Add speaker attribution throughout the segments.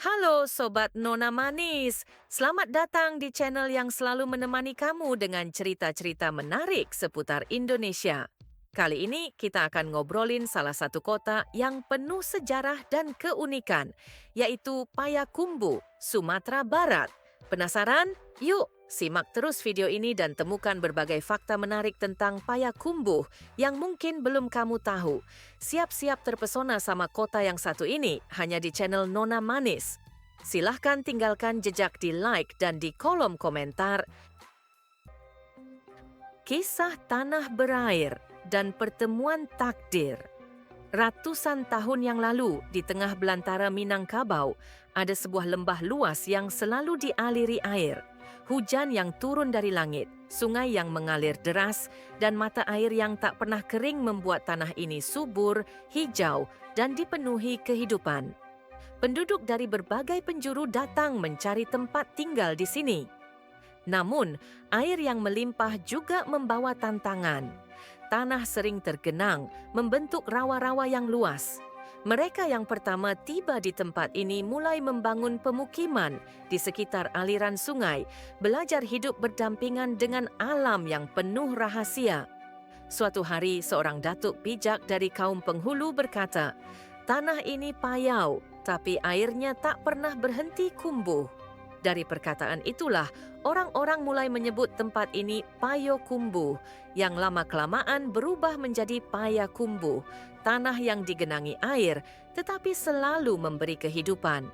Speaker 1: Halo Sobat Nona Manis, selamat datang di channel yang selalu menemani kamu dengan cerita-cerita menarik seputar Indonesia. Kali ini kita akan ngobrolin salah satu kota yang penuh sejarah dan keunikan, yaitu Payakumbuh, Sumatera Barat. Penasaran? Yuk, simak terus video ini dan temukan berbagai fakta menarik tentang Payakumbuh yang mungkin belum kamu tahu. Siap-siap terpesona sama kota yang satu ini hanya di channel Nona Manis. Silahkan tinggalkan jejak di like dan di kolom komentar. Kisah tanah berair dan pertemuan takdir. Ratusan tahun yang lalu, di tengah belantara Minangkabau, ada sebuah lembah luas yang selalu dialiri air. Hujan yang turun dari langit, sungai yang mengalir deras, dan mata air yang tak pernah kering membuat tanah ini subur, hijau, dan dipenuhi kehidupan. Penduduk dari berbagai penjuru datang mencari tempat tinggal di sini. Namun, air yang melimpah juga membawa tantangan. Tanah sering tergenang, membentuk rawa-rawa yang luas. Mereka yang pertama tiba di tempat ini mulai membangun pemukiman di sekitar aliran sungai, belajar hidup berdampingan dengan alam yang penuh rahasia. Suatu hari, seorang datuk bijak dari kaum penghulu berkata, "Tanah ini payau, tapi airnya tak pernah berhenti kumbuh." Dari perkataan itulah, orang-orang mulai menyebut tempat ini Payakumbuh, yang lama-kelamaan berubah menjadi Payakumbuh, tanah yang digenangi air, tetapi selalu memberi kehidupan.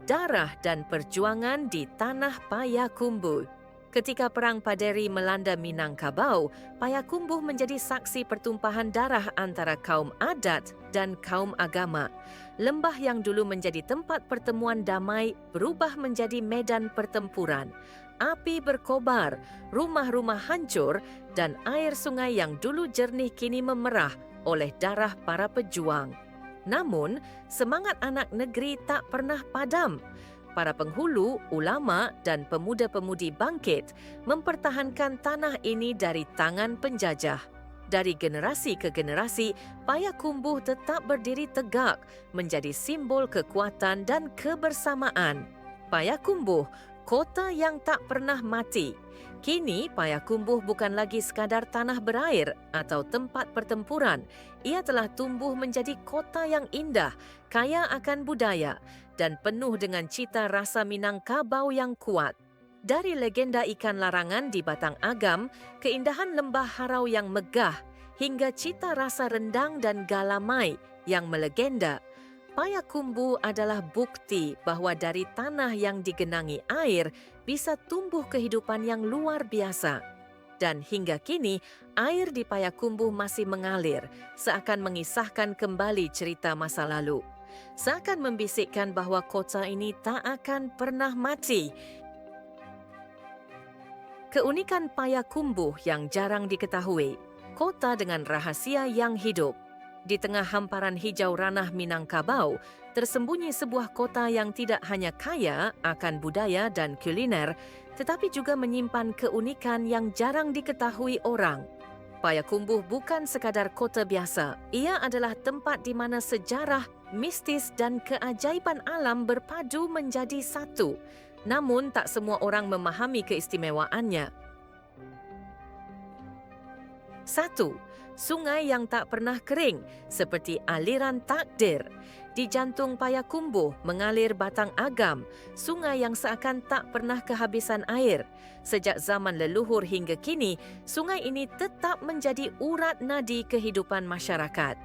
Speaker 1: Darah dan perjuangan di tanah Payakumbuh. Ketika Perang Paderi melanda Minangkabau, Payakumbuh menjadi saksi pertumpahan darah antara kaum adat dan kaum agama. Lembah yang dulu menjadi tempat pertemuan damai berubah menjadi medan pertempuran. Api berkobar, rumah-rumah hancur, dan air sungai yang dulu jernih kini memerah oleh darah para pejuang. Namun, semangat anak negeri tak pernah padam. Para penghulu, ulama, dan pemuda-pemudi bangkit mempertahankan tanah ini dari tangan penjajah. Dari generasi ke generasi, Payakumbuh tetap berdiri tegak, menjadi simbol kekuatan dan kebersamaan. Payakumbuh, kota yang tak pernah mati. Kini, Payakumbuh bukan lagi sekadar tanah berair atau tempat pertempuran. Ia telah tumbuh menjadi kota yang indah, kaya akan budaya, dan penuh dengan cita rasa Minangkabau yang kuat. Dari legenda ikan larangan di Batang Agam, keindahan lembah harau yang megah, hingga cita rasa rendang dan galamai yang melegenda, Payakumbuh adalah bukti bahwa dari tanah yang digenangi air bisa tumbuh kehidupan yang luar biasa. Dan hingga kini, air di Payakumbuh masih mengalir, seakan mengisahkan kembali cerita masa lalu. Seakan membisikkan bahwa kota ini tak akan pernah mati. Keunikan Payakumbuh yang jarang diketahui, kota dengan rahasia yang hidup. Di tengah hamparan hijau ranah Minangkabau, tersembunyi sebuah kota yang tidak hanya kaya akan budaya dan kuliner, tetapi juga menyimpan keunikan yang jarang diketahui orang. Payakumbuh bukan sekadar kota biasa, ia adalah tempat di mana sejarah, mistis dan keajaiban alam berpadu menjadi satu. Namun tak semua orang memahami keistimewaannya. 1. Sungai yang tak pernah kering, seperti aliran takdir. Di jantung Payakumbuh mengalir Batang Agam, sungai yang seakan tak pernah kehabisan air. Sejak zaman leluhur hingga kini, sungai ini tetap menjadi urat nadi kehidupan masyarakat.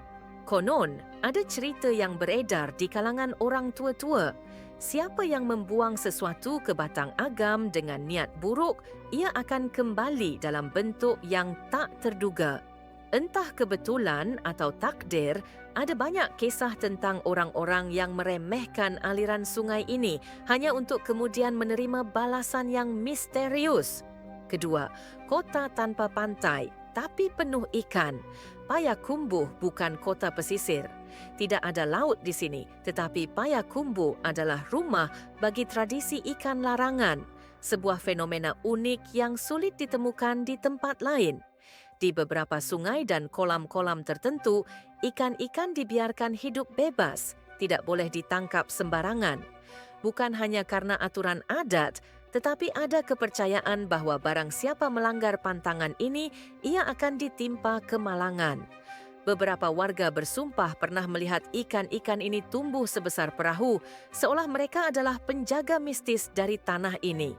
Speaker 1: Konon, ada cerita yang beredar di kalangan orang tua-tua. Siapa yang membuang sesuatu ke Batang Agam dengan niat buruk, ia akan kembali dalam bentuk yang tak terduga. Entah kebetulan atau takdir, ada banyak kisah tentang orang-orang yang meremehkan aliran sungai ini hanya untuk kemudian menerima balasan yang misterius. Kedua, kota tanpa pantai, tapi penuh ikan. Payakumbuh bukan kota pesisir. Tidak ada laut di sini, tetapi Payakumbuh adalah rumah bagi tradisi ikan larangan, sebuah fenomena unik yang sulit ditemukan di tempat lain. Di beberapa sungai dan kolam-kolam tertentu, ikan-ikan dibiarkan hidup bebas, tidak boleh ditangkap sembarangan. Bukan hanya karena aturan adat, tetapi ada kepercayaan bahwa barang siapa melanggar pantangan ini, ia akan ditimpa kemalangan. Beberapa warga bersumpah pernah melihat ikan-ikan ini tumbuh sebesar perahu, seolah mereka adalah penjaga mistis dari tanah ini.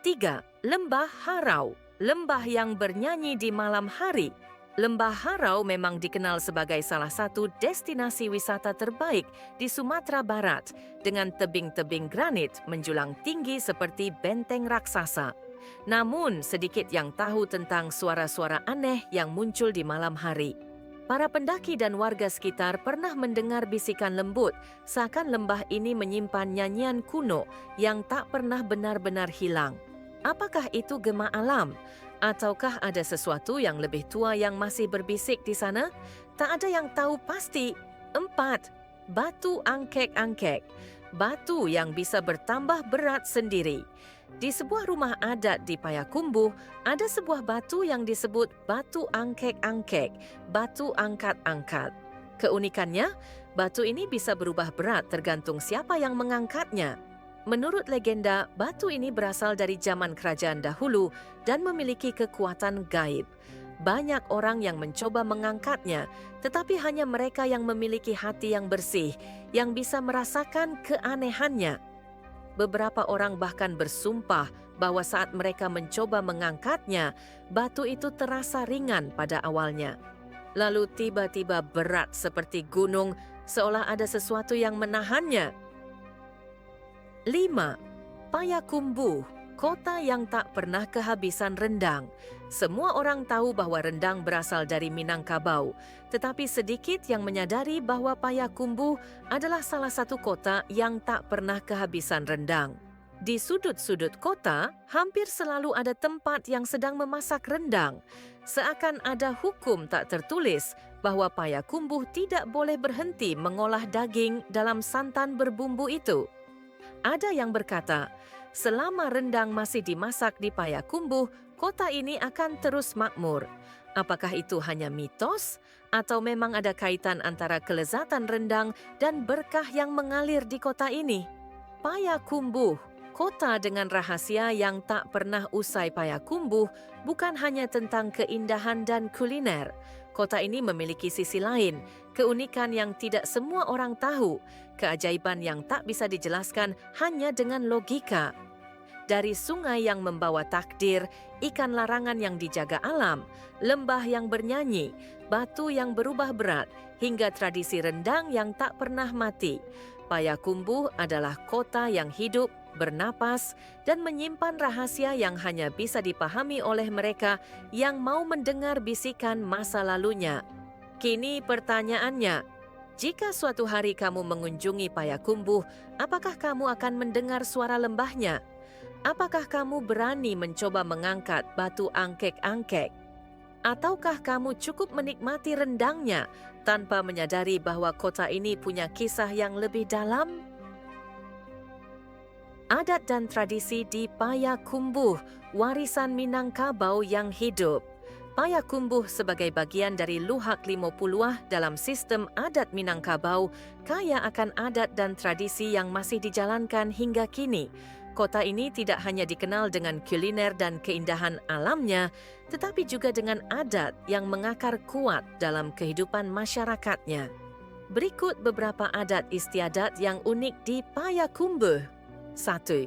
Speaker 1: 3. Lembah Harau, lembah yang bernyanyi di malam hari. Lembah Harau memang dikenal sebagai salah satu destinasi wisata terbaik di Sumatera Barat dengan tebing-tebing granit menjulang tinggi seperti benteng raksasa. Namun, sedikit yang tahu tentang suara-suara aneh yang muncul di malam hari. Para pendaki dan warga sekitar pernah mendengar bisikan lembut, seakan lembah ini menyimpan nyanyian kuno yang tak pernah benar-benar hilang. Apakah itu gema alam? Ataukah ada sesuatu yang lebih tua yang masih berbisik di sana? Tak ada yang tahu pasti. 4. Batu angkek-angkek. Batu yang bisa bertambah berat sendiri. Di sebuah rumah adat di Payakumbuh, ada sebuah batu yang disebut batu angkek-angkek, batu angkat-angkat. Keunikannya, batu ini bisa berubah berat tergantung siapa yang mengangkatnya. Menurut legenda, batu ini berasal dari zaman kerajaan dahulu dan memiliki kekuatan gaib. Banyak orang yang mencoba mengangkatnya, tetapi hanya mereka yang memiliki hati yang bersih yang bisa merasakan keanehannya. Beberapa orang bahkan bersumpah bahwa saat mereka mencoba mengangkatnya, batu itu terasa ringan pada awalnya. Lalu tiba-tiba berat seperti gunung, seolah ada sesuatu yang menahannya. 5. Payakumbuh, kota yang tak pernah kehabisan rendang. Semua orang tahu bahwa rendang berasal dari Minangkabau, tetapi sedikit yang menyadari bahwa Payakumbuh adalah salah satu kota yang tak pernah kehabisan rendang. Di sudut-sudut kota, hampir selalu ada tempat yang sedang memasak rendang. Seakan ada hukum tak tertulis bahwa Payakumbuh tidak boleh berhenti mengolah daging dalam santan berbumbu itu. Ada yang berkata, selama rendang masih dimasak di Payakumbuh, kota ini akan terus makmur. Apakah itu hanya mitos? Atau memang ada kaitan antara kelezatan rendang dan berkah yang mengalir di kota ini? Payakumbuh, kota dengan rahasia yang tak pernah usai. Payakumbuh bukan hanya tentang keindahan dan kuliner. Kota ini memiliki sisi lain, keunikan yang tidak semua orang tahu, keajaiban yang tak bisa dijelaskan hanya dengan logika. Dari sungai yang membawa takdir, ikan larangan yang dijaga alam, lembah yang bernyanyi, batu yang berubah berat, hingga tradisi rendang yang tak pernah mati. Payakumbuh adalah kota yang hidup, bernapas, dan menyimpan rahasia yang hanya bisa dipahami oleh mereka yang mau mendengar bisikan masa lalunya. Kini pertanyaannya, jika suatu hari kamu mengunjungi Payakumbuh, apakah kamu akan mendengar suara lembahnya? Apakah kamu berani mencoba mengangkat batu angkek-angkek? Ataukah kamu cukup menikmati rendangnya tanpa menyadari bahwa kota ini punya kisah yang lebih dalam? Adat dan tradisi di Payakumbuh, warisan Minangkabau yang hidup. Payakumbuh sebagai bagian dari Luhak Limo Puluh dalam sistem adat Minangkabau, kaya akan adat dan tradisi yang masih dijalankan hingga kini. Kota ini tidak hanya dikenal dengan kuliner dan keindahan alamnya, tetapi juga dengan adat yang mengakar kuat dalam kehidupan masyarakatnya. Berikut beberapa adat istiadat yang unik di Payakumbuh. 1.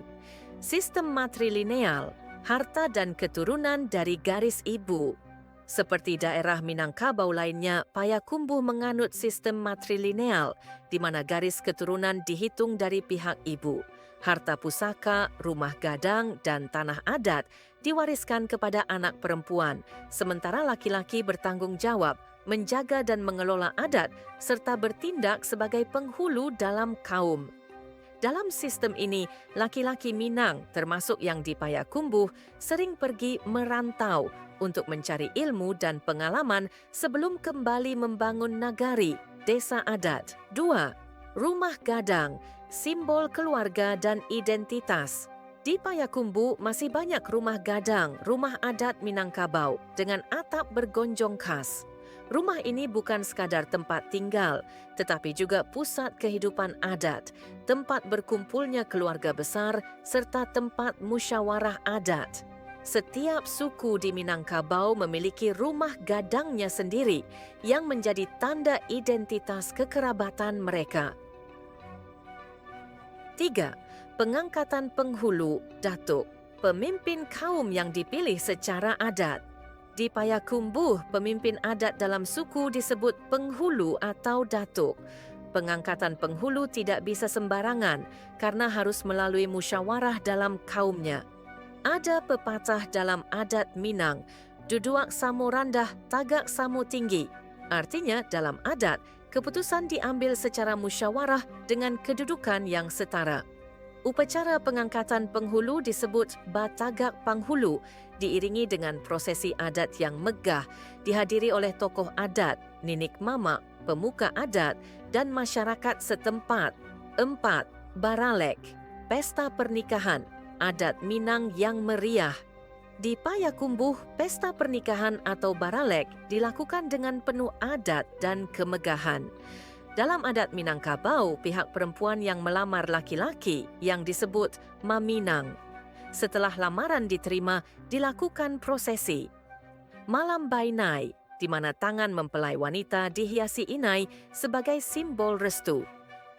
Speaker 1: Sistem matrilineal, harta dan keturunan dari garis ibu. Seperti daerah Minangkabau lainnya, Payakumbuh menganut sistem matrilineal, di mana garis keturunan dihitung dari pihak ibu. Harta pusaka, rumah gadang, dan tanah adat diwariskan kepada anak perempuan, sementara laki-laki bertanggung jawab menjaga dan mengelola adat serta bertindak sebagai penghulu dalam kaum. Dalam sistem ini, laki-laki Minang, termasuk yang di Payakumbuh, sering pergi merantau untuk mencari ilmu dan pengalaman sebelum kembali membangun nagari, desa adat. 2. Rumah gadang, simbol keluarga dan identitas. Di Payakumbuh masih banyak rumah gadang, rumah adat Minangkabau dengan atap bergonjong khas. Rumah ini bukan sekadar tempat tinggal, tetapi juga pusat kehidupan adat, tempat berkumpulnya keluarga besar, serta tempat musyawarah adat. Setiap suku di Minangkabau memiliki rumah gadangnya sendiri yang menjadi tanda identitas kekerabatan mereka. 3. Pengangkatan penghulu Datuk, pemimpin kaum yang dipilih secara adat. Di Payakumbuh, pemimpin adat dalam suku disebut penghulu atau datuk. Pengangkatan penghulu tidak bisa sembarangan karena harus melalui musyawarah dalam kaumnya. Ada pepatah dalam adat Minang, duduak samo randah, tagak samo tinggi. Artinya dalam adat, keputusan diambil secara musyawarah dengan kedudukan yang setara. Upacara pengangkatan penghulu disebut Batagak Panghulu, diiringi dengan prosesi adat yang megah, dihadiri oleh tokoh adat, ninik mamak, pemuka adat, dan masyarakat setempat. 4. Baralek, pesta pernikahan, adat Minang yang meriah. Di Payakumbuh, pesta pernikahan atau baralek dilakukan dengan penuh adat dan kemegahan. Dalam adat Minangkabau, pihak perempuan yang melamar laki-laki yang disebut Maminang. Setelah lamaran diterima, dilakukan prosesi. Malam Bainai, di mana tangan mempelai wanita dihiasi inai sebagai simbol restu.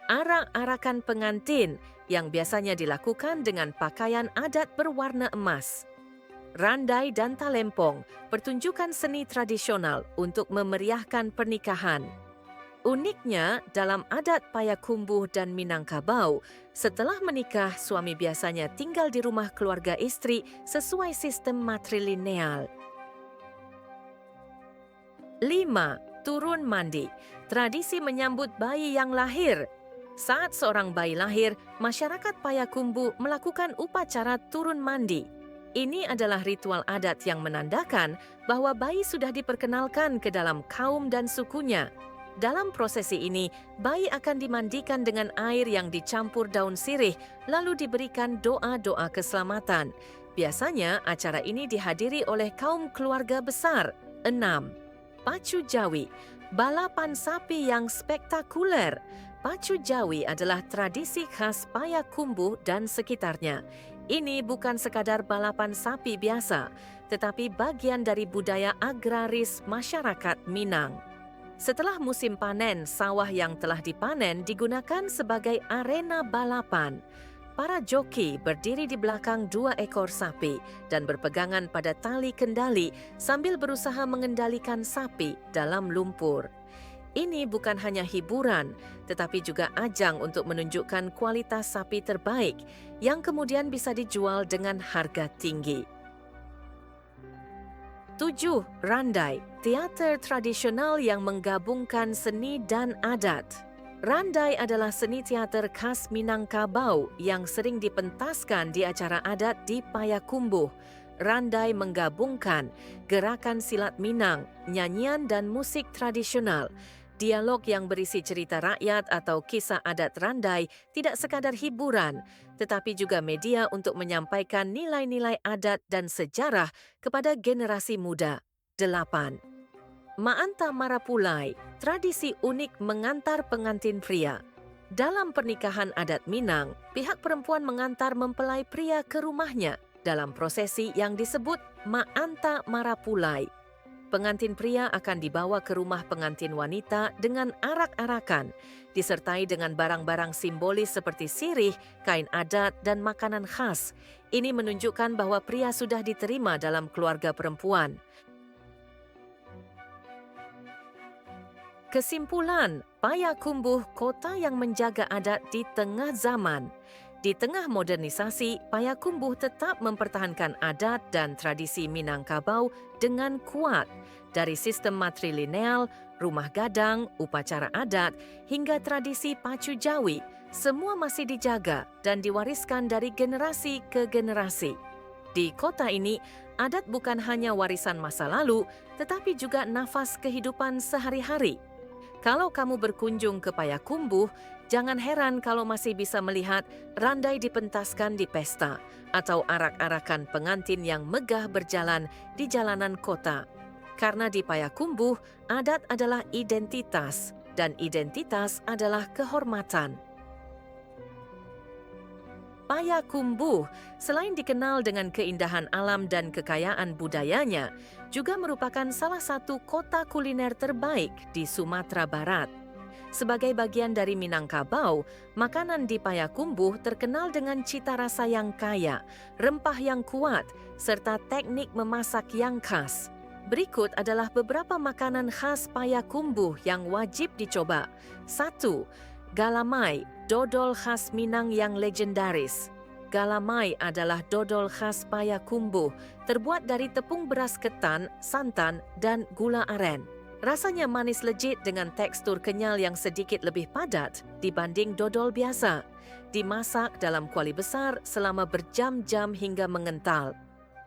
Speaker 1: Arak-arakan pengantin yang biasanya dilakukan dengan pakaian adat berwarna emas. Randai dan talempong, pertunjukan seni tradisional untuk memeriahkan pernikahan. Uniknya, dalam adat Payakumbuh dan Minangkabau, setelah menikah, suami biasanya tinggal di rumah keluarga istri sesuai sistem matrilineal. 5. Turun mandi, tradisi menyambut bayi yang lahir. Saat seorang bayi lahir, masyarakat Payakumbuh melakukan upacara turun mandi. Ini adalah ritual adat yang menandakan bahwa bayi sudah diperkenalkan ke dalam kaum dan sukunya. Dalam prosesi ini, bayi akan dimandikan dengan air yang dicampur daun sirih, lalu diberikan doa-doa keselamatan. Biasanya, acara ini dihadiri oleh kaum keluarga besar. 6. Pacu Jawi, balapan sapi yang spektakuler. Pacu Jawi adalah tradisi khas Payakumbuh dan sekitarnya. Ini bukan sekadar balapan sapi biasa, tetapi bagian dari budaya agraris masyarakat Minang. Setelah musim panen, sawah yang telah dipanen digunakan sebagai arena balapan. Para joki berdiri di belakang 2 ekor sapi dan berpegangan pada tali kendali sambil berusaha mengendalikan sapi dalam lumpur. Ini bukan hanya hiburan, tetapi juga ajang untuk menunjukkan kualitas sapi terbaik yang kemudian bisa dijual dengan harga tinggi. 7. Randai, teater tradisional yang menggabungkan seni dan adat. Randai adalah seni teater khas Minangkabau yang sering dipentaskan di acara adat di Payakumbuh. Randai menggabungkan gerakan silat Minang, nyanyian dan musik tradisional. Dialog yang berisi cerita rakyat atau kisah adat Randai tidak sekadar hiburan, tetapi juga media untuk menyampaikan nilai-nilai adat dan sejarah kepada generasi muda. 8. Maanta Marapulai, tradisi unik mengantar pengantin pria. Dalam pernikahan adat Minang, pihak perempuan mengantar mempelai pria ke rumahnya dalam prosesi yang disebut Maanta Marapulai. Pengantin pria akan dibawa ke rumah pengantin wanita dengan arak-arakan, disertai dengan barang-barang simbolis seperti sirih, kain adat, dan makanan khas. Ini menunjukkan bahwa pria sudah diterima dalam keluarga perempuan. Kesimpulan, Payakumbuh kota yang menjaga adat di tengah zaman. Di tengah modernisasi, Payakumbuh tetap mempertahankan adat dan tradisi Minangkabau dengan kuat. Dari sistem matrilineal, rumah gadang, upacara adat, hingga tradisi pacu Jawi, semua masih dijaga dan diwariskan dari generasi ke generasi. Di kota ini, adat bukan hanya warisan masa lalu, tetapi juga nafas kehidupan sehari-hari. Kalau kamu berkunjung ke Payakumbuh, jangan heran kalau masih bisa melihat randai dipentaskan di pesta atau arak-arakan pengantin yang megah berjalan di jalanan kota. Karena di Payakumbuh, adat adalah identitas dan identitas adalah kehormatan. Payakumbuh, selain dikenal dengan keindahan alam dan kekayaan budayanya, juga merupakan salah satu kota kuliner terbaik di Sumatera Barat. Sebagai bagian dari Minangkabau, makanan di Payakumbuh terkenal dengan cita rasa yang kaya, rempah yang kuat, serta teknik memasak yang khas. Berikut adalah beberapa makanan khas Payakumbuh yang wajib dicoba. 1. Galamai, dodol khas Minang yang legendaris. Galamai adalah dodol khas Payakumbuh, terbuat dari tepung beras ketan, santan, dan gula aren. Rasanya manis legit dengan tekstur kenyal yang sedikit lebih padat dibanding dodol biasa. Dimasak dalam kuali besar selama berjam-jam hingga mengental.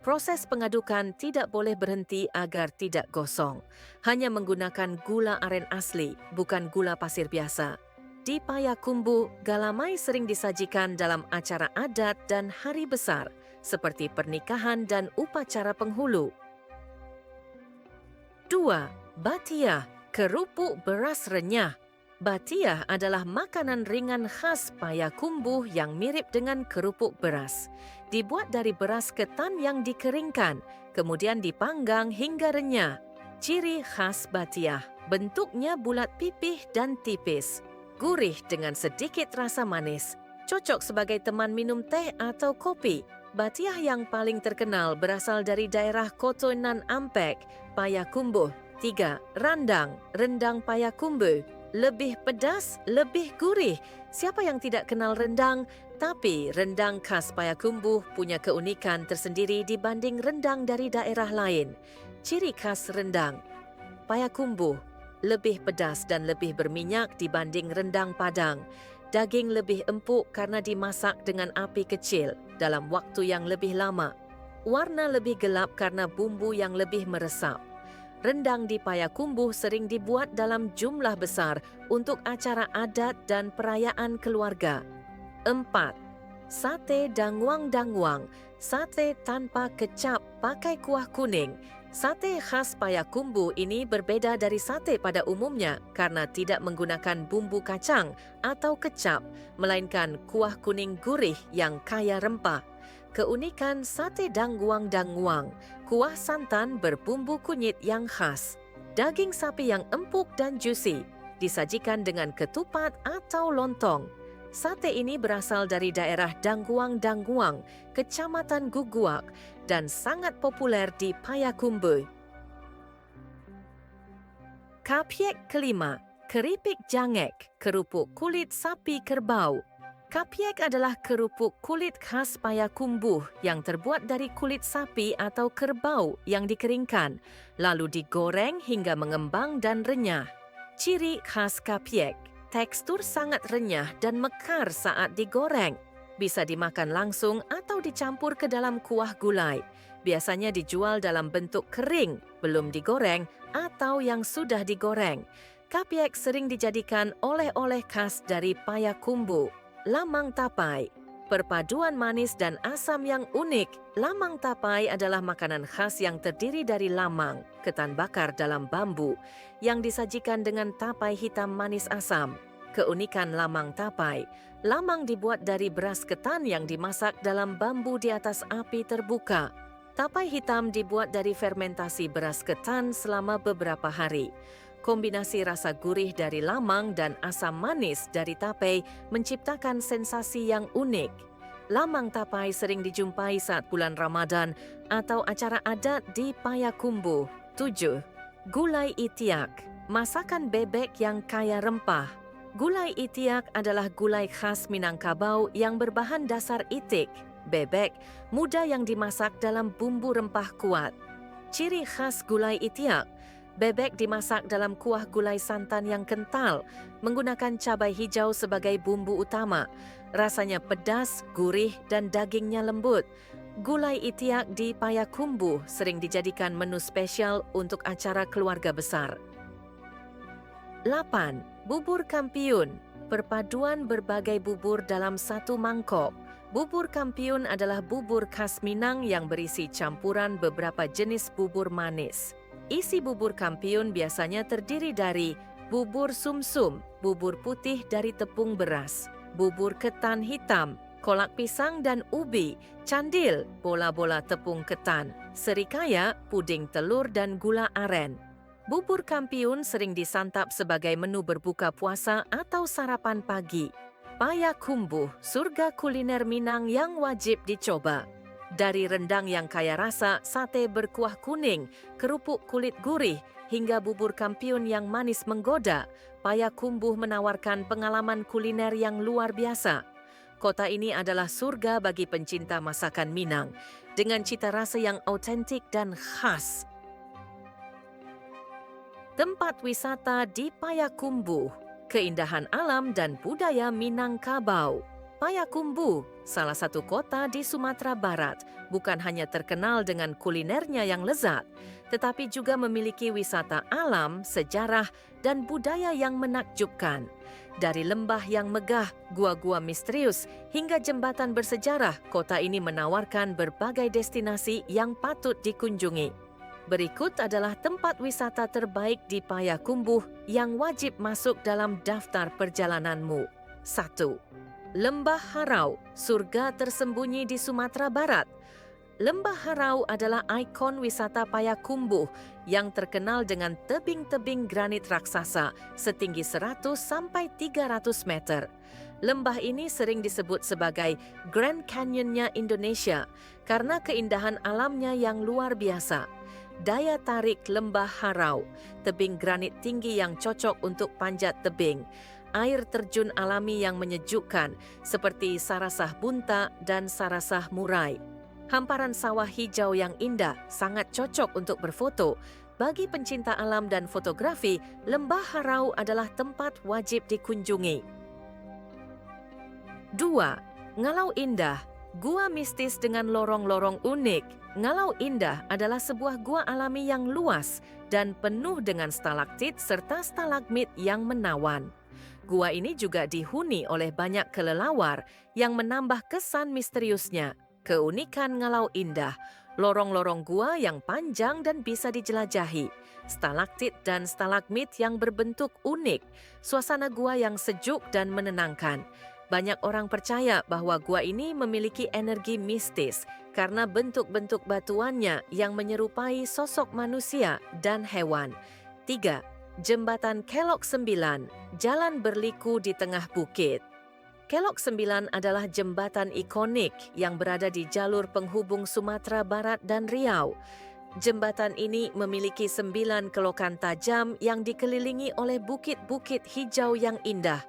Speaker 1: Proses pengadukan tidak boleh berhenti agar tidak gosong. Hanya menggunakan gula aren asli, bukan gula pasir biasa. Di Payakumbuh, galamai sering disajikan dalam acara adat dan hari besar, seperti pernikahan dan upacara penghulu. 2. Batiah, kerupuk beras renyah. Batiah adalah makanan ringan khas Payakumbuh yang mirip dengan kerupuk beras. Dibuat dari beras ketan yang dikeringkan, kemudian dipanggang hingga renyah. Ciri khas batiah, bentuknya bulat pipih dan tipis. Gurih dengan sedikit rasa manis. Cocok sebagai teman minum teh atau kopi. Batiah yang paling terkenal berasal dari daerah Kotonan Ampek, Payakumbuh. 3. Randang, rendang Payakumbuh. Lebih pedas, lebih gurih. Siapa yang tidak kenal rendang? Tapi rendang khas Payakumbuh punya keunikan tersendiri dibanding rendang dari daerah lain. Ciri khas rendang Payakumbuh, lebih pedas dan lebih berminyak dibanding rendang Padang. Daging lebih empuk karena dimasak dengan api kecil dalam waktu yang lebih lama. Warna lebih gelap karena bumbu yang lebih meresap. Rendang di Payakumbuh sering dibuat dalam jumlah besar untuk acara adat dan perayaan keluarga. 4. Sate dangwang-dangwang, sate tanpa kecap pakai kuah kuning. Sate khas Payakumbuh ini berbeda dari sate pada umumnya karena tidak menggunakan bumbu kacang atau kecap, melainkan kuah kuning gurih yang kaya rempah. Keunikan sate dangwang-dangwang, kuah santan berbumbu kunyit yang khas. Daging sapi yang empuk dan juicy, disajikan dengan ketupat atau lontong. Sate ini berasal dari daerah Dangguang-Dangguang, Kecamatan Guguak, dan sangat populer di Payakumbuh. Kapiek kelima, keripik jangek, kerupuk kulit sapi kerbau. Kapiek adalah kerupuk kulit khas Payakumbuh yang terbuat dari kulit sapi atau kerbau yang dikeringkan, lalu digoreng hingga mengembang dan renyah. Ciri khas kapiek, tekstur sangat renyah dan mekar saat digoreng. Bisa dimakan langsung atau dicampur ke dalam kuah gulai. Biasanya dijual dalam bentuk kering, belum digoreng, atau yang sudah digoreng. Kapiek sering dijadikan oleh-oleh khas dari Payakumbuh. Lamang tapai, perpaduan manis dan asam yang unik. Lamang tapai adalah makanan khas yang terdiri dari lamang, ketan bakar dalam bambu, yang disajikan dengan tapai hitam manis asam. Keunikan lamang tapai, lamang dibuat dari beras ketan yang dimasak dalam bambu di atas api terbuka. Tapai hitam dibuat dari fermentasi beras ketan selama beberapa hari. Kombinasi rasa gurih dari lamang dan asam manis dari tapai menciptakan sensasi yang unik. Lamang tapai sering dijumpai saat bulan Ramadan atau acara adat di Payakumbuh. 7. Gulai itiak, masakan bebek yang kaya rempah. Gulai itiak adalah gulai khas Minangkabau yang berbahan dasar itik, bebek, muda yang dimasak dalam bumbu rempah kuat. Ciri khas gulai itiak, bebek dimasak dalam kuah gulai santan yang kental, menggunakan cabai hijau sebagai bumbu utama. Rasanya pedas, gurih, dan dagingnya lembut. Gulai itiak di Payakumbuh sering dijadikan menu spesial untuk acara keluarga besar. 8. Bubur kampiun, perpaduan berbagai bubur dalam satu mangkok. Bubur kampiun adalah bubur khas Minang yang berisi campuran beberapa jenis bubur manis. Isi bubur kampiun biasanya terdiri dari bubur sumsum, bubur putih dari tepung beras, bubur ketan hitam, kolak pisang dan ubi, candil, bola-bola tepung ketan, serikaya, puding telur dan gula aren. Bubur kampiun sering disantap sebagai menu berbuka puasa atau sarapan pagi. Payakumbuh, surga kuliner Minang yang wajib dicoba. Dari rendang yang kaya rasa, sate berkuah kuning, kerupuk kulit gurih, hingga bubur kampiun yang manis menggoda, Payakumbuh menawarkan pengalaman kuliner yang luar biasa. Kota ini adalah surga bagi pencinta masakan Minang, dengan cita rasa yang autentik dan khas. Tempat wisata di Payakumbuh, keindahan alam dan budaya Minangkabau. Payakumbuh, salah satu kota di Sumatera Barat, bukan hanya terkenal dengan kulinernya yang lezat, tetapi juga memiliki wisata alam, sejarah, dan budaya yang menakjubkan. Dari lembah yang megah, gua-gua misterius, hingga jembatan bersejarah, kota ini menawarkan berbagai destinasi yang patut dikunjungi. Berikut adalah tempat wisata terbaik di Payakumbuh yang wajib masuk dalam daftar perjalananmu. 1. Lembah Harau, surga tersembunyi di Sumatera Barat. Lembah Harau adalah ikon wisata Payakumbuh yang terkenal dengan tebing-tebing granit raksasa setinggi 100 sampai 300 meter. Lembah ini sering disebut sebagai Grand Canyon-nya Indonesia karena keindahan alamnya yang luar biasa. Daya tarik Lembah Harau, tebing granit tinggi yang cocok untuk panjat tebing, air terjun alami yang menyejukkan seperti Sarasah Bunta dan Sarasah Murai. Hamparan sawah hijau yang indah sangat cocok untuk berfoto. Bagi pencinta alam dan fotografi, Lembah Harau adalah tempat wajib dikunjungi. 2. Ngalau Indah, gua mistis dengan lorong-lorong unik. Ngalau Indah adalah sebuah gua alami yang luas dan penuh dengan stalaktit serta stalagmit yang menawan. Gua ini juga dihuni oleh banyak kelelawar yang menambah kesan misteriusnya. Keunikan Ngalau Indah, lorong-lorong gua yang panjang dan bisa dijelajahi, stalaktit dan stalagmit yang berbentuk unik, suasana gua yang sejuk dan menenangkan. Banyak orang percaya bahwa gua ini memiliki energi mistis karena bentuk-bentuk batuannya yang menyerupai sosok manusia dan hewan. 3. Jembatan Kelok 9, jalan berliku di tengah bukit. Kelok 9 adalah jembatan ikonik yang berada di jalur penghubung Sumatera Barat dan Riau. Jembatan ini memiliki 9 kelokan tajam yang dikelilingi oleh bukit-bukit hijau yang indah.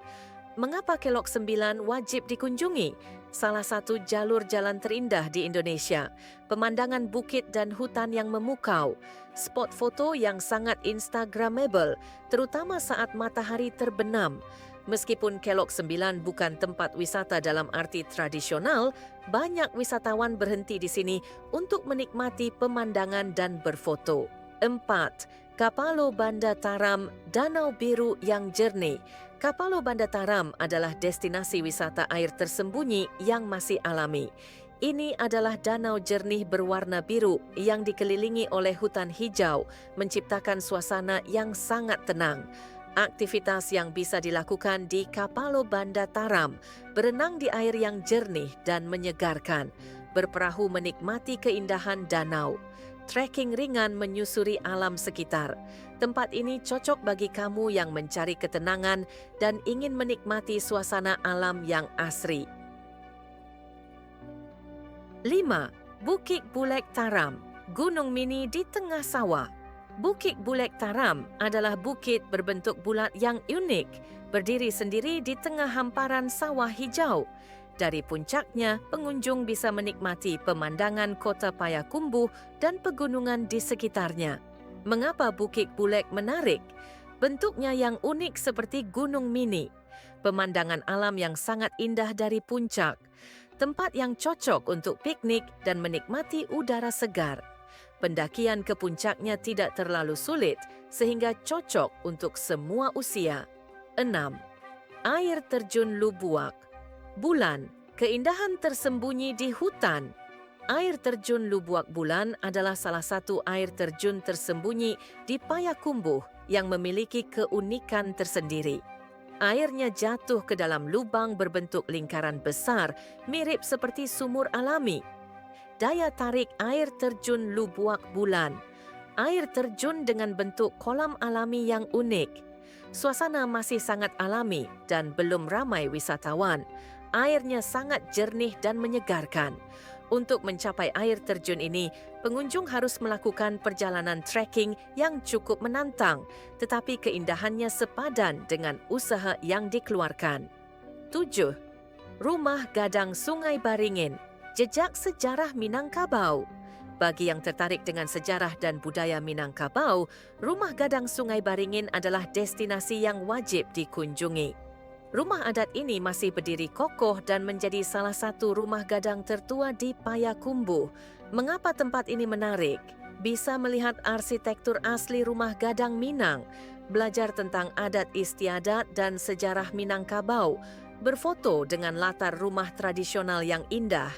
Speaker 1: Mengapa Kelok 9 wajib dikunjungi? Salah satu jalur jalan terindah di Indonesia, pemandangan bukit dan hutan yang memukau, spot foto yang sangat instagramable, terutama saat matahari terbenam. Meskipun Kelok 9 bukan tempat wisata dalam arti tradisional, banyak wisatawan berhenti di sini untuk menikmati pemandangan dan berfoto. 4. Kapalo Banda Taram, Danau Biru yang jernih. Kapalo Banda Taram adalah destinasi wisata air tersembunyi yang masih alami. Ini adalah danau jernih berwarna biru yang dikelilingi oleh hutan hijau, menciptakan suasana yang sangat tenang. Aktivitas yang bisa dilakukan di Kapalo Banda Taram, berenang di air yang jernih dan menyegarkan, berperahu menikmati keindahan danau, trekking ringan menyusuri alam sekitar. Tempat ini cocok bagi kamu yang mencari ketenangan dan ingin menikmati suasana alam yang asri. 5. Bukit Bulek Taram, gunung mini di tengah sawah. Bukit Bulek Taram adalah bukit berbentuk bulat yang unik, berdiri sendiri di tengah hamparan sawah hijau. Dari puncaknya, pengunjung bisa menikmati pemandangan kota Payakumbuh dan pegunungan di sekitarnya. Mengapa Bukit Bulek menarik? Bentuknya yang unik seperti gunung mini, pemandangan alam yang sangat indah dari puncak, tempat yang cocok untuk piknik dan menikmati udara segar. Pendakian ke puncaknya tidak terlalu sulit sehingga cocok untuk semua usia. 6. Air terjun Lubuak, Bulan, keindahan tersembunyi di hutan. Air terjun Lubuak Bulan adalah salah satu air terjun tersembunyi di Payakumbuh yang memiliki keunikan tersendiri. Airnya jatuh ke dalam lubang berbentuk lingkaran besar, mirip seperti sumur alami. Daya tarik air terjun Lubuak Bulan. Air terjun dengan bentuk kolam alami yang unik. Suasana masih sangat alami dan belum ramai wisatawan. Airnya sangat jernih dan menyegarkan. Untuk mencapai air terjun ini, pengunjung harus melakukan perjalanan trekking yang cukup menantang, tetapi keindahannya sepadan dengan usaha yang dikeluarkan. 7. Rumah Gadang Sungai Baringin, jejak sejarah Minangkabau. Bagi yang tertarik dengan sejarah dan budaya Minangkabau, Rumah Gadang Sungai Baringin adalah destinasi yang wajib dikunjungi. Rumah adat ini masih berdiri kokoh dan menjadi salah satu rumah gadang tertua di Payakumbuh. Mengapa tempat ini menarik? Bisa melihat arsitektur asli rumah gadang Minang, belajar tentang adat istiadat dan sejarah Minangkabau, berfoto dengan latar rumah tradisional yang indah.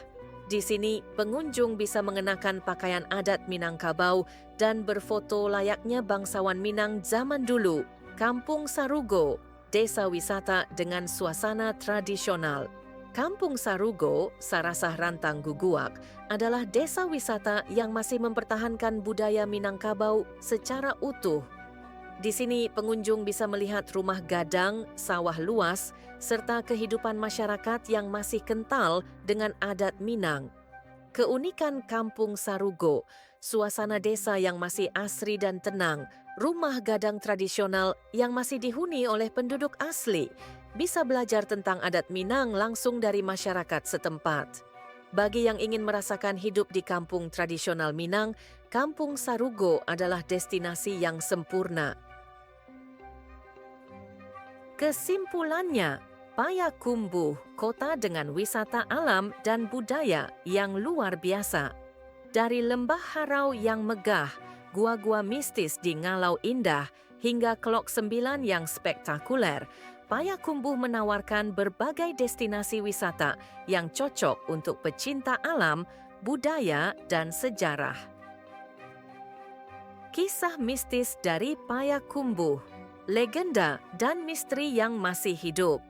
Speaker 1: Di sini, pengunjung bisa mengenakan pakaian adat Minangkabau dan berfoto layaknya bangsawan Minang zaman dulu. Kampung Sarugo, desa wisata dengan suasana tradisional. Kampung Sarugo, Sarasah Rantang Guguak, adalah desa wisata yang masih mempertahankan budaya Minangkabau secara utuh. Di sini pengunjung bisa melihat rumah gadang, sawah luas, serta kehidupan masyarakat yang masih kental dengan adat Minang. Keunikan Kampung Sarugo, suasana desa yang masih asri dan tenang, rumah gadang tradisional yang masih dihuni oleh penduduk asli, bisa belajar tentang adat Minang langsung dari masyarakat setempat. Bagi yang ingin merasakan hidup di kampung tradisional Minang, Kampung Sarugo adalah destinasi yang sempurna. Kesimpulannya, Payakumbuh, kota dengan wisata alam dan budaya yang luar biasa. Dari lembah harau yang megah, gua-gua mistis di Ngalau Indah, hingga Kelok 9 yang spektakuler, Payakumbuh menawarkan berbagai destinasi wisata yang cocok untuk pecinta alam, budaya, dan sejarah. Kisah mistis dari Payakumbuh, legenda dan misteri yang masih hidup.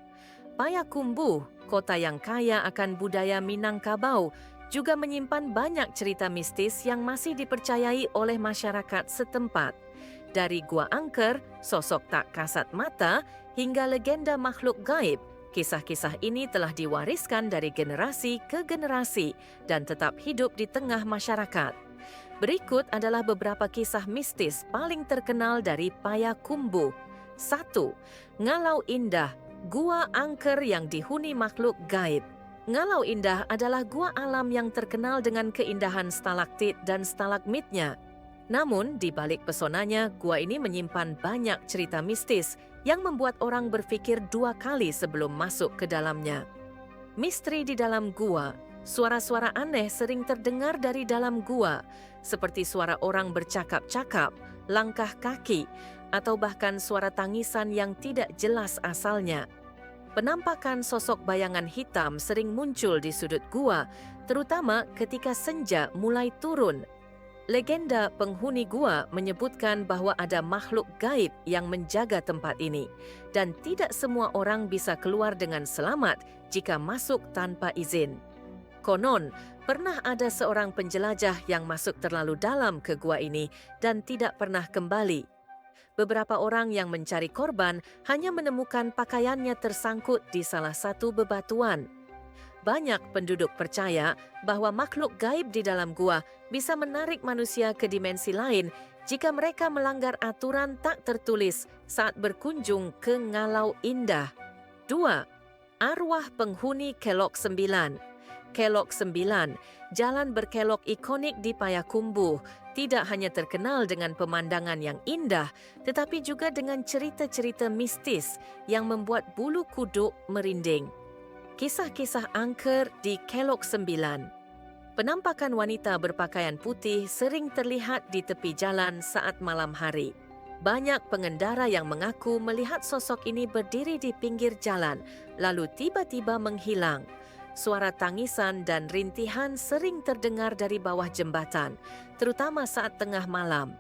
Speaker 1: Payakumbuh, kota yang kaya akan budaya Minangkabau, juga menyimpan banyak cerita mistis yang masih dipercayai oleh masyarakat setempat. Dari gua angker, sosok tak kasat mata, hingga legenda makhluk gaib, kisah-kisah ini telah diwariskan dari generasi ke generasi dan tetap hidup di tengah masyarakat. Berikut adalah beberapa kisah mistis paling terkenal dari Payakumbuh. 1. Ngalau Indah, gua angker yang dihuni makhluk gaib. Ngalau Indah adalah gua alam yang terkenal dengan keindahan stalaktit dan stalagmitnya. Namun, di balik pesonanya, gua ini menyimpan banyak cerita mistis yang membuat orang berpikir dua kali sebelum masuk ke dalamnya. Misteri di dalam gua. Suara-suara aneh sering terdengar dari dalam gua, seperti suara orang bercakap-cakap, langkah kaki, atau bahkan suara tangisan yang tidak jelas asalnya. Penampakan sosok bayangan hitam sering muncul di sudut gua, terutama ketika senja mulai turun. Legenda penghuni gua menyebutkan bahwa ada makhluk gaib yang menjaga tempat ini, dan tidak semua orang bisa keluar dengan selamat jika masuk tanpa izin. Konon, pernah ada seorang penjelajah yang masuk terlalu dalam ke gua ini dan tidak pernah kembali. Beberapa orang yang mencari korban hanya menemukan pakaiannya tersangkut di salah satu bebatuan. Banyak penduduk percaya bahwa makhluk gaib di dalam gua bisa menarik manusia ke dimensi lain jika mereka melanggar aturan tak tertulis saat berkunjung ke Ngalau Indah. 2. Arwah penghuni Kelok 9. Kelok 9, jalan berkelok ikonik di Payakumbuh, tidak hanya terkenal dengan pemandangan yang indah, tetapi juga dengan cerita-cerita mistis yang membuat bulu kuduk merinding. Kisah-kisah angker di Kelok 9. Penampakan wanita berpakaian putih sering terlihat di tepi jalan saat malam hari. Banyak pengendara yang mengaku melihat sosok ini berdiri di pinggir jalan, lalu tiba-tiba menghilang. suara tangisan dan rintihan sering terdengar dari bawah jembatan, terutama saat tengah malam.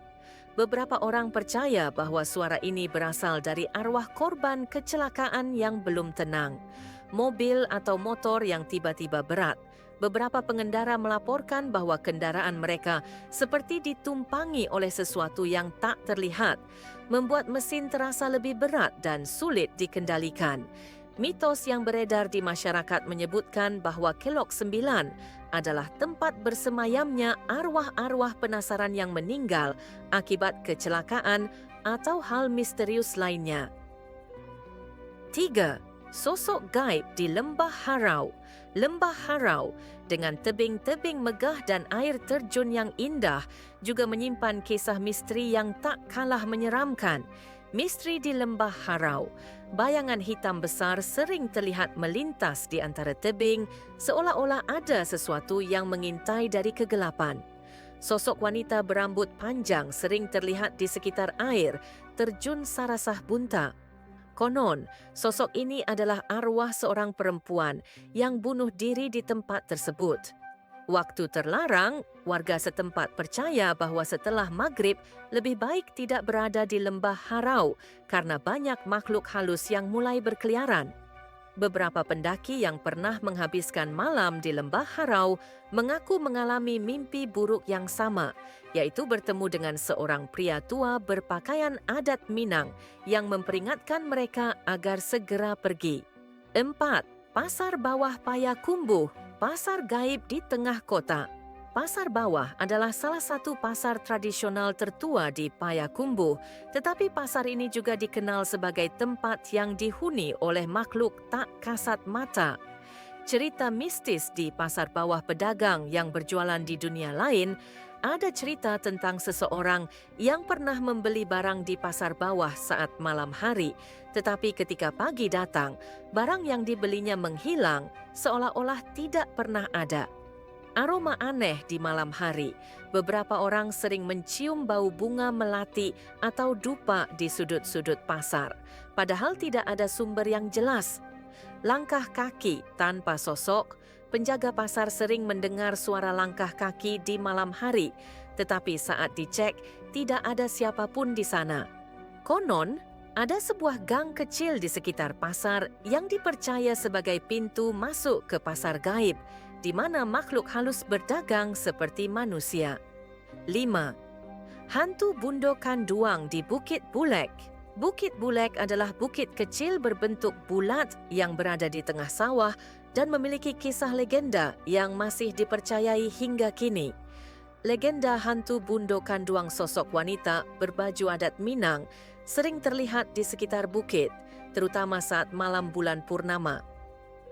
Speaker 1: Beberapa orang percaya bahwa suara ini berasal dari arwah korban kecelakaan yang belum tenang. Mobil atau motor yang tiba-tiba berat. Beberapa pengendara melaporkan bahwa kendaraan mereka seperti ditumpangi oleh sesuatu yang tak terlihat, membuat mesin terasa lebih berat dan sulit dikendalikan. Mitos yang beredar di masyarakat menyebutkan bahwa Kelok 9 adalah tempat bersemayamnya arwah-arwah penasaran yang meninggal akibat kecelakaan atau hal misterius lainnya. 3. Sosok gaib di Lembah Harau. Lembah Harau dengan tebing-tebing megah dan air terjun yang indah juga menyimpan kisah misteri yang tak kalah menyeramkan. Misteri di Lembah Harau. Bayangan hitam besar sering terlihat melintas di antara tebing, seolah-olah ada sesuatu yang mengintai dari kegelapan. Sosok wanita berambut panjang sering terlihat di sekitar air terjun Sarasah Bunta. Konon, sosok ini adalah arwah seorang perempuan yang bunuh diri di tempat tersebut. Waktu terlarang, warga setempat percaya bahawa setelah maghrib lebih baik tidak berada di Lembah Harau karena banyak makhluk halus yang mulai berkeliaran. Beberapa pendaki yang pernah menghabiskan malam di Lembah Harau mengaku mengalami mimpi buruk yang sama, yaitu bertemu dengan seorang pria tua berpakaian adat Minang yang memperingatkan mereka agar segera pergi. 4. Pasar Bawah Payakumbuh, pasar gaib di tengah kota. Pasar Bawah adalah salah satu pasar tradisional tertua di Payakumbuh, tetapi pasar ini juga dikenal sebagai tempat yang dihuni oleh makhluk tak kasat mata. Cerita mistis di Pasar Bawah pedagang yang berjualan di dunia lain, ada cerita tentang seseorang yang pernah membeli barang di Pasar Bawah saat malam hari, tetapi ketika pagi datang, barang yang dibelinya menghilang seolah-olah tidak pernah ada. Aroma aneh di malam hari. Beberapa orang sering mencium bau bunga melati atau dupa di sudut-sudut pasar, padahal tidak ada sumber yang jelas. Langkah kaki tanpa sosok. Penjaga pasar sering mendengar suara langkah kaki di malam hari, tetapi saat dicek, tidak ada siapapun di sana. Konon, ada sebuah gang kecil di sekitar pasar yang dipercaya sebagai pintu masuk ke pasar gaib, di mana makhluk halus berdagang seperti manusia. 5. Hantu Bundo Kanduang di Bukit Bulek. Bukit Bulek adalah bukit kecil berbentuk bulat yang berada di tengah sawah dan memiliki kisah legenda yang masih dipercayai hingga kini. Legenda hantu Bundo Kanduang sosok wanita berbaju adat Minang sering terlihat di sekitar bukit, terutama saat malam bulan purnama.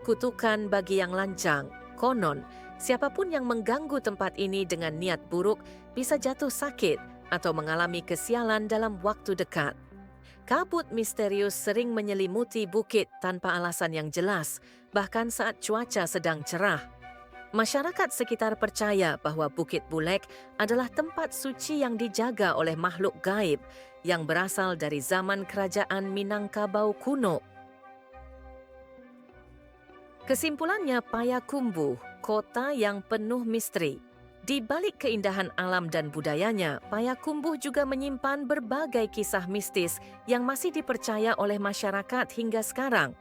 Speaker 1: Kutukan bagi yang lancang. Konon, siapapun yang mengganggu tempat ini dengan niat buruk bisa jatuh sakit atau mengalami kesialan dalam waktu dekat. Kabut misterius sering menyelimuti bukit tanpa alasan yang jelas, bahkan saat cuaca sedang cerah. Masyarakat sekitar percaya bahwa Bukit Bulek adalah tempat suci yang dijaga oleh makhluk gaib yang berasal dari zaman kerajaan Minangkabau kuno. Kesimpulannya, Payakumbuh, kota yang penuh misteri. Di balik keindahan alam dan budayanya, Payakumbuh juga menyimpan berbagai kisah mistis yang masih dipercaya oleh masyarakat hingga sekarang.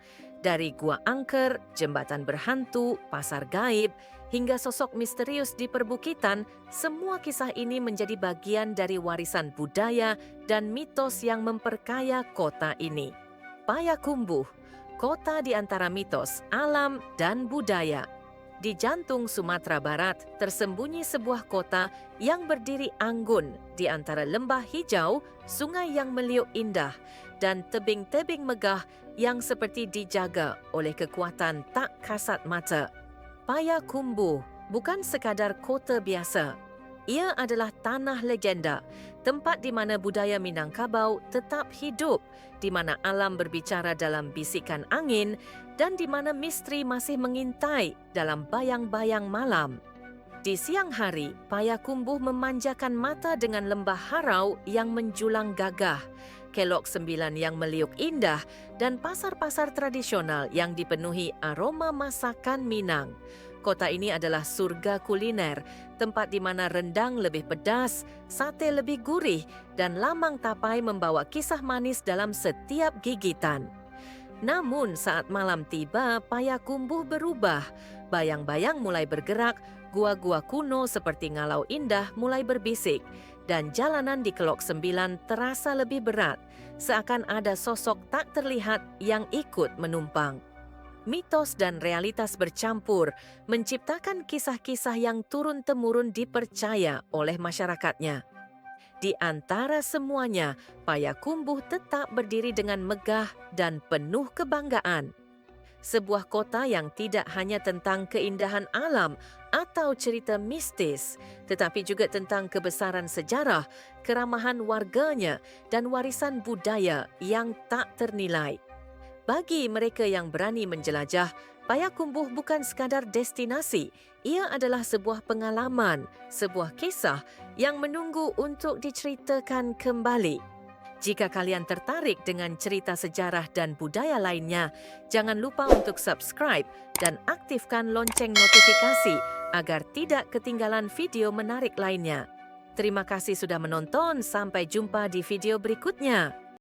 Speaker 1: Dari gua angker, jembatan berhantu, pasar gaib, hingga sosok misterius di perbukitan, semua kisah ini menjadi bagian dari warisan budaya dan mitos yang memperkaya kota ini. Payakumbuh, kota di antara mitos, alam, dan budaya. Di jantung Sumatera Barat, tersembunyi sebuah kota yang berdiri anggun di antara lembah hijau, sungai yang meliuk indah, dan tebing-tebing megah yang seperti dijaga oleh kekuatan tak kasat mata. Payakumbuh bukan sekadar kota biasa. Ia adalah tanah legenda, tempat di mana budaya Minangkabau tetap hidup, di mana alam berbicara dalam bisikan angin, dan di mana misteri masih mengintai dalam bayang-bayang malam. Di siang hari, Payakumbuh memanjakan mata dengan lembah Harau yang menjulang gagah. Kelok 9 yang meliuk indah dan pasar-pasar tradisional yang dipenuhi aroma masakan Minang. Kota ini adalah surga kuliner, tempat di mana rendang lebih pedas, sate lebih gurih, dan lamang tapai membawa kisah manis dalam setiap gigitan. Namun saat malam tiba, Payakumbuh berubah. Bayang-bayang mulai bergerak, gua-gua kuno seperti Ngalau Indah mulai berbisik, dan jalanan di Kelok 9 terasa lebih berat, seakan ada sosok tak terlihat yang ikut menumpang. Mitos dan realitas bercampur, menciptakan kisah-kisah yang turun-temurun dipercaya oleh masyarakatnya. Di antara semuanya, Payakumbuh tetap berdiri dengan megah dan penuh kebanggaan. Sebuah kota yang tidak hanya tentang keindahan alam atau cerita mistis, tetapi juga tentang kebesaran sejarah, keramahan warganya, dan warisan budaya yang tak ternilai. Bagi mereka yang berani menjelajah, Payakumbuh bukan sekadar destinasi. Ia adalah sebuah pengalaman, sebuah kisah yang menunggu untuk diceritakan kembali. Jika kalian tertarik dengan cerita sejarah dan budaya lainnya, jangan lupa untuk subscribe dan aktifkan lonceng notifikasi agar tidak ketinggalan video menarik lainnya. Terima kasih sudah menonton, sampai jumpa di video berikutnya.